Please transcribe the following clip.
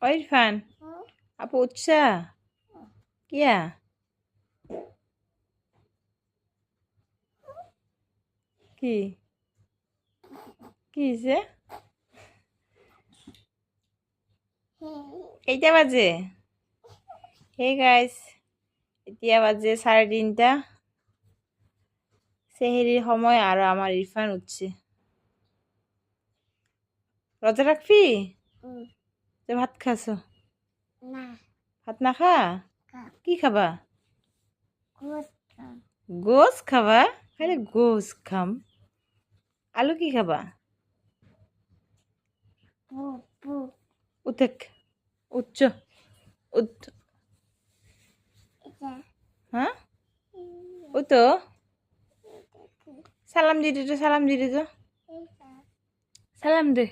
ও ইরফান আপু উঠছা কিয়া কি কি হয়েছে কেইটা বাজে হে গাইস এতিয়া বাজে 3:30 সেহেরির সময় আর আমার ইরফান উঠছে রোজা রাখবি তো ভাত খাসো ভাত না খা কি খাবা গোস খাবা আরে গোস খাম আলু কি খাবা উঠেক উচ্চ উঠ হ্যাঁ ও তো সালাম দিদি তো সালাম দিদি তো সালাম দে